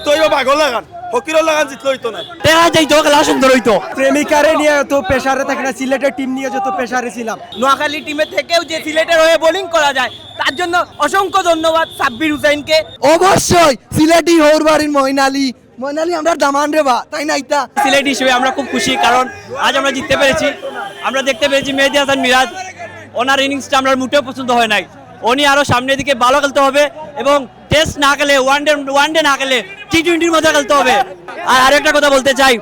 জিততে হইব পাগল লাগান, ফকির লাগান জিতলে হইতো না। দেখা যাইতো খেলা সুন্দর হইতো। প্রেমিকারে নিয়ে তো প্রেসারে থাকে না, সিলেটের টিম নিয়ে যত প্রেসারে ছিলাম। নোয়াখালী টিমে থেকেও যে সিলেটের হয়ে বোলিং করা যায় তার জন্য অসংখ্য ধন্যবাদ সাব্বির হুসাইনকে। অবশ্যই সিলেটি হৌরবাড়ির মইনালি আমরা দামান রে বা তাই না ইতা। সিলেট হিসেবে আমরা খুব খুশি, কারণ আজ আমরা জিততে পেরেছি। আমরা দেখতে পেরেছি মেহেদী হাসান মিরাজ, ওনার ইনিংসটা আমরা মোটেও পছন্দ হয় নাই। উনি আরো সামনের দিকে ভালো খেলতে হবে এবং টেস্ট না খেলে ওয়ানডে না খেলে টি-20-র মধ্যে খেলতে হবে। আর আরেকটা কথা বলতে চাই,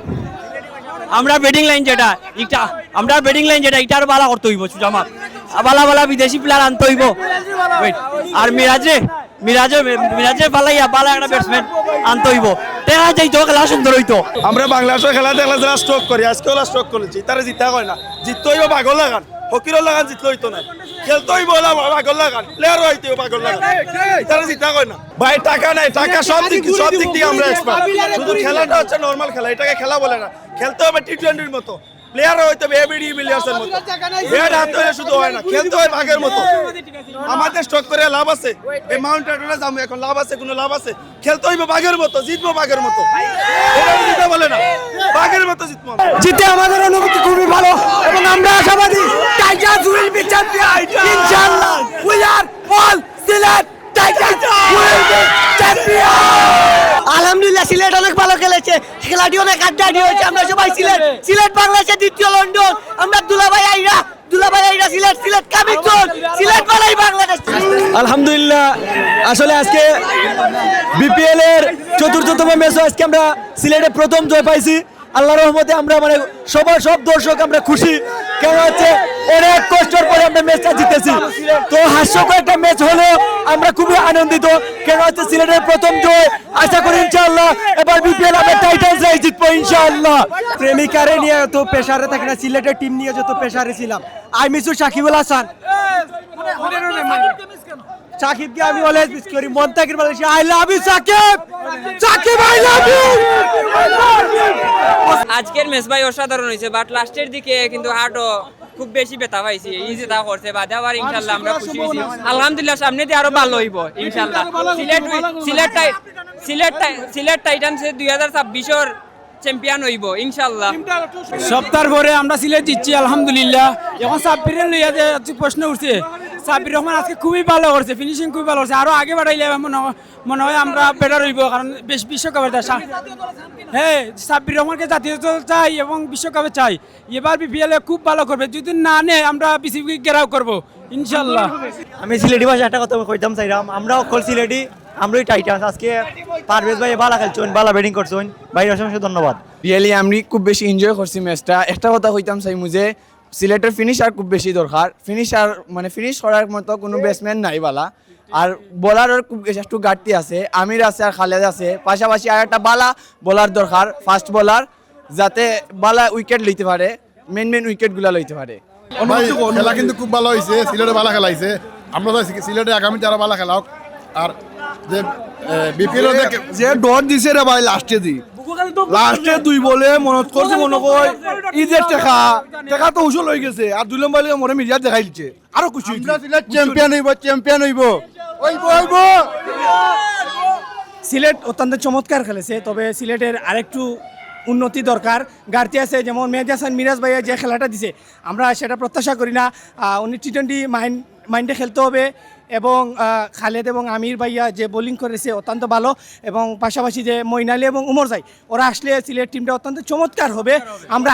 আমরা ব্যাটিং লাইন যেটা এটা আরো ভালো করতে হইব। সুজামা ভালা বিদেশি প্লেয়ার আনতে হইব। আর মিরাজে ভালা একটা ব্যাটসম্যান আনতে হইব। দেখা যাইতো খেলা সুন্দর হইতো। আমরা বাংলাদেশের খেলা দেখলে যারা স্ট্রোক করি, আজকেও স্ট্রোক করেছি, তারা জিতা হয় না। জিততে হইব পাগল লাগান, ফকির লাগান জিতলে হইতো না। খেলতে হইব পাগল লাগান, প্লেয়ার হইতে পাগল লাগান, তারা জিতা হয় না। ভাই টাকা নাই, টাকা সব দিক দিয়ে আমরা এক্সপার্ট। শুধু খেলাটা হচ্ছে নর্মাল খেলা, এটাকে খেলা বলে না। খেলতে হবে টি-20-র মতো, প্লেয়ার হইতে হবে এবিডি মিলিয়ার্সের মতো। ব্যাট হাতে হলে শুধু হয় না, খেলতে হয় ভাগের মতো। আমাদের স্ট্রোক করে লাভ আছে, এই মাউন্ট আটনে যাবো এখন, লাভ আছে, কোনো লাভ আছে? খেলতে হইব বাঘের মতো, জিতবো বাঘের মতো। জিতে বলে না, বাঘের মতো জিতবো। জিতে আমাদের অনুভূতি খুবই ভালো এবং আমরা আশাবাদী টাইগার্স উইল বি চ্যাম্পিয়ন ইনশাআল্লাহ। We are all Sylhet Tigers will be champion. আলহামদুলিল্লাহ সিলেট অনেক ভালো খেলেছে, খেলাটি অনেক আড্ডাডি হয়েছে। আমরা সবাই সিলেট বাংলাদেশের দ্বিতীয় লন্ডন। আমরা দুলাভাই আইরা সিলেট কামিং সুন, সিলেট বালাই বাংলাদেশ। আলহামদুলিল্লাহ, আসলে আজকে বিপিএল এর চতুর্থতম ম্যাচ, আজকে আমরা সিলেটে প্রথম জয় পাইছি। আল্লাহর রহমতে আমরা সব দর্শক আমরা খুশি। কেন হচ্ছে অনেক কষ্টের পরে আমরা ম্যাচটা জিতেছি। তো হাস্যকর একটা ম্যাচ হলেও আমরা খুবই আনন্দিত। কেন হচ্ছে সিলেটের প্রথম জয়, আশা করি ইনশাআল্লাহ এবার বিপিএল আমরা টাইটান্সরাই জিতবো ইনশাআল্লাহ। প্রেমিকারে নিয়ে তো প্রেসারে থাকে না, সিলেটের টিম নিয়ে যত প্রেসারে ছিলাম। I miss you Sakibul Hasan. সাকিবকে আমি অলওয়েজ মিস করি। Montakir Malaysia, I love you Sakib, I love you. আজকের ম্যাচ ভাই অসাধারণ হয়েছে, বাট লাস্টের দিকে কিন্তু হার্টও খুব বেশি ব্যথা পাইছি। ইজি তা করছে বাদে আবার ইনশাআল্লাহ আমরা খুশি হয়েছি। আলহামদুলিল্লাহ সামনে দিয়ে আরো ভালো হইব ইনশাআল্লাহ। সিলেট টাইটান্স 2026 চ্যাম্পিয়ন হইব ইনশাআল্লাহ। সপ্তাহ পরে আমরা সিলেট জিতছি আলহামদুলিল্লাহ। এখন সাব্বিরের লইয়া যে প্রশ্ন উঠছে, সাব্বির রহমান আজকে খুবই ভালো করছে, ফিনিশিং খুবই ভালো করছে। আরো আগে বাড়াইলে মনে হয় আমরা বেটার হইব, কারণ বেশ বিশ্বকাপের হ্যাঁ সাব্বির রহমানকে জাতীয় দল চাই এবং বিশ্বকাপে চাই। এবার বিপিএল খুব ভালো করবে, যদি না নেয় আমরা বিসিবি ঘেরাও করবো ইনশাল্লাহ। আমি সিলেটি ভাষা একটা কথা কইতাম চাইলাম, আমরা অকল সিলেটি, আমরাই টাইটান্স। আজকে পারভেজ ভাই ভালো খেলছেন, ভালো ব্যাটিং করছেন, ভাই অসংখ্য ধন্যবাদ। রিয়েলি আমি খুব বেশি এনজয় করছি ম্যাচটা। একটা কথা কইতাম চাই মুঝে, সিলেটের ফিনিশার খুব বেশি দরকার। ফিনিশ করার মতো কোনো ব্যাটসম্যান নাই বালা, আর বোলারের খুব একটু ঘাটতি আছে। আমির আছে আর খালেদ আছে, পাশাপাশি আর একটা বালা বোলার দরকার, ফাস্ট বোলার, যাতে বালা উইকেট লইতে পারে, মেন উইকেটগুলো লইতে পারে। খেলা কিন্তু খুব ভালো হয়েছে, সিলেটে ভালো খেলা হয়েছে। আমরা তো সিলেটে আগামীতে আরো ভালো খেলা হোক। আর যে বিপিএল যে ডট দিছে রে ভাই লাস্টে দুই বলে মনত করছে, মনে কয় ঈদের টেকা তো উসল হয়ে গেছে। আর 2 নম্বর মনে মিডিয়া দেখাই দিচ্ছে, আরো খুশি চ্যাম্পিয়ন হইব। সিলেট অত্যন্ত চমৎকার খেলেছে, তবে সিলেটের আরেকটু উন্নতি দরকার, ঘাটতি আছে। যেমন মেহেদী হাসান মিরাজ ভাইয়া যে খেলাটা দিছে, আমরা সেটা প্রত্যাশা করি না। উনি টি-20 মাইন্ডে খেলতে হবে এবং খালেদ এবং আমির ভাইয়া যে বোলিং করেছে অত্যন্ত ভালো, এবং পাশাপাশি যে মইনালি এবং উমর ভাই ওরা আসলে সিলেট টিমটা অত্যন্ত চমৎকার হবে। আমরা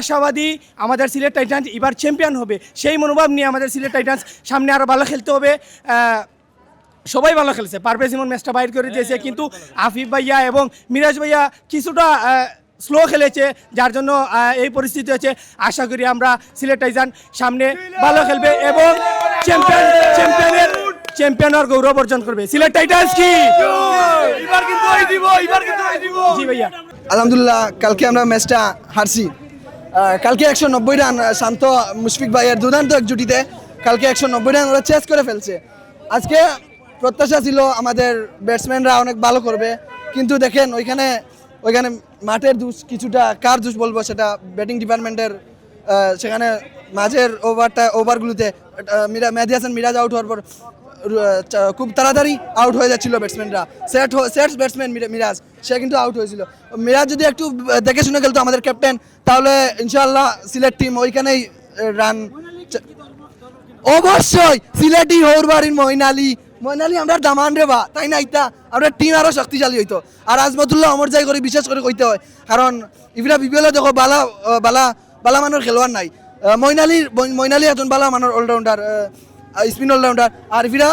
আশাবাদী আমাদের সিলেট টাইটান্স এবার চ্যাম্পিয়ন হবে। সেই মনোভাব নিয়ে আমাদের সিলেট টাইটান্স সামনে আরও ভালো খেলতে হবে। সবাই ভালো খেলছে, পারভেজ ইমন ম্যাচটা বাইর করে দিয়েছে, কিন্তু আফিফ ভাইয়া এবং মিরাজ ভাইয়া কিছুটা স্লো খেলেছে, যার জন্য এই পরিস্থিতি হচ্ছে। আশা করি আমরা সিলেট টাইটান্স সামনে ভালো খেলবে এবং চ্যাম্পিয়নের গৌরব অর্জন করবে। সিলেট টাইটান্স কি জি ভাইয়া। আলহামদুলিল্লাহ, কালকে আমরা ম্যাচটা হারছি। কালকে 190 রান শান্ত মুশফিক ভাইয়ের দুর্দান্ত এক জুটিতে কালকে 190 রান ওরা চেস করে ফেলছে। আজকে প্রত্যাশা ছিল আমাদের ব্যাটসম্যানরা অনেক ভালো করবে, কিন্তু দেখেন ওইখানে মাঠের দোষ কিছুটা, কার দোষ বলবো সেটা ব্যাটিং ডিপার্টমেন্টের। সেখানে মাঝের ওভারগুলোতে মেহেদী হাসান মিরাজ আউট হওয়ার পর খুব তাড়াতাড়ি আউট হয়ে যাচ্ছিল ব্যাটসম্যানরা। সেট ব্যাটসম্যান মিরাজ, সে কিন্তু আউট হয়েছিল। মিরাজ যদি একটু দেখে শুনে খেলতো আমাদের ক্যাপ্টেন, তাহলে ইনশাআল্লাহ সিলেট টিম ওইখানেই রান। অবশ্যই সিলেটি হৌরবাড়ির মইনালি আমরা দামান রে বা তাই না, ইতা আমরা টিম আরো শক্তিশালী হইতো। আর আজমতুল্লাহ অমর যাই করে বিশেষ করে কইতে হয়, কারণ ইফিরা বিপিএল দেখো বালা মানের খেলোয়াড় নাই। মইনালি এখন বালা মানের অলরাউন্ডার, স্পিন অলরাউন্ডার। আর ইফিরা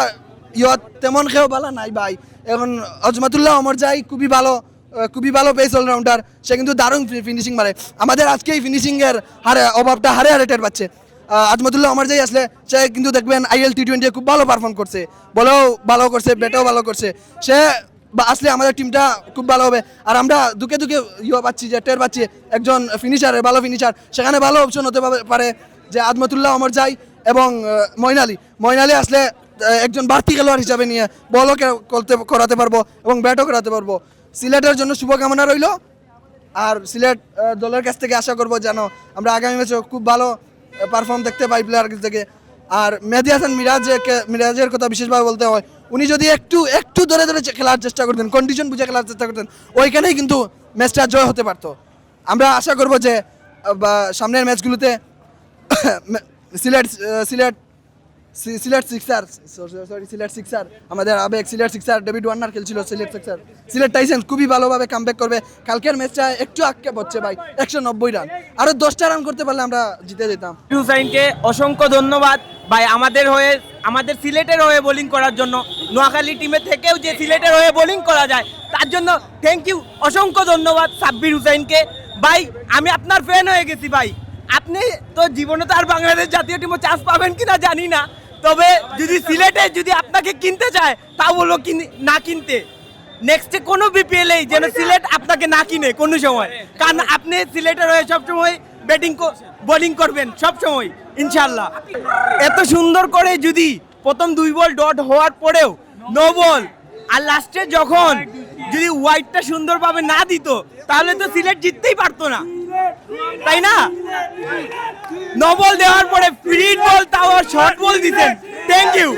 ইয়ত তেমন খেও বালা নাই ভাই। এখন আজমতুল্লাহ অমর যাই খুবই ভালো পেস অলরাউন্ডার, সে কিন্তু দারুণ ফিনিশিং মারে। আমাদের আজকে এই ফিনিশিং এর অভাবটা হারে টের পাচ্ছে। আজমতুল্লাহ অমর যাই আসলে সে কিন্তু দেখবেন IL T20 খুব ভালো পারফর্ম করছে, বলেও ভালো করছে, ব্যাটেও ভালো করছে। সে আসলে আমাদের টিমটা খুব ভালো হবে। আর আমরা দুকে পাচ্ছি যে টের পাচ্ছি একজন ভালো ফিনিশার, সেখানে ভালো অপশন হতে পারে যে আজমতুল্লাহ অমর যাই এবং মইনালি আসলে একজন বাড়তি খেলোয়াড় হিসাবে নিয়ে বলও করাতে পারবো এবং ব্যাটও করাতে পারবো। সিলেটের জন্য শুভকামনা রইল। আর সিলেট দলের কাছ থেকে আশা করবো যেন আমরা আগামী ম্যাচে খুব ভালো পারফর্ম দেখতে পাই প্লেয়ার থেকে। আর মেহেদী হাসান মিরাজের কথা বিশেষভাবে বলতে হয়, উনি যদি একটু ধরে খেলার চেষ্টা করতেন, কন্ডিশন বুঝে খেলার চেষ্টা করতেন, ওইখানেই কিন্তু ম্যাচটা জয় হতে পারতো। আমরা আশা করব যে সামনের ম্যাচগুলোতে সিলেট সিক্সার আমাদের আবেগ সিলেট সিক্সার ডেভিড ওয়ার্নার খেলছিল সিলেট টাইসেন্স খুবই ভালোভাবে কামব্যাক করবে। কালকের ম্যাচটা একটু আক্ষেপ হচ্ছে ভাই, 190 রান, আরো 10টা রান করতে পারলে আমরা জিতে যেতাম। হুসাইনকে অসংখ্য ধন্যবাদ ভাই, আমাদের সিলেটের হয়ে বোলিং করার জন্য। নোয়াখালী টিমে থেকেও যে সিলেটের হয়ে বোলিং করা যায় তার জন্য থ্যাংক ইউ, অসংখ্য ধন্যবাদ সাব্বির হুসাইনকে। ভাই আমি আপনার ফ্যান হয়ে গেছি ভাই। আপনি তো জীবনে তো আর বাংলাদেশ জাতীয় টিমে চান্স পাবেন কিনা জানি না, তবে যদি সিলেটে যদি আপনাকে কিনতে চায় তাও বলবো না কিনতে। নেক্সটে কোনো বিপিএল যেন সিলেট আপনাকে না কিনে কোনো সময়, কারণ আপনি সিলেটের হয়ে সবসময় বোলিং করবেন সবসময় ইনশাল্লাহ। এত সুন্দর করে যদি প্রথম 2 বল ডট হওয়ার পরেও নো বল আর লাস্টে যখন যদি ওয়াইডটা সুন্দরভাবে না দিত তাহলে তো সিলেট জিততেই পারতো না, তাই না? নো বল দেওয়ার পরে ফ্রি বল তাও শর্ট বল দিতেন। Thank you.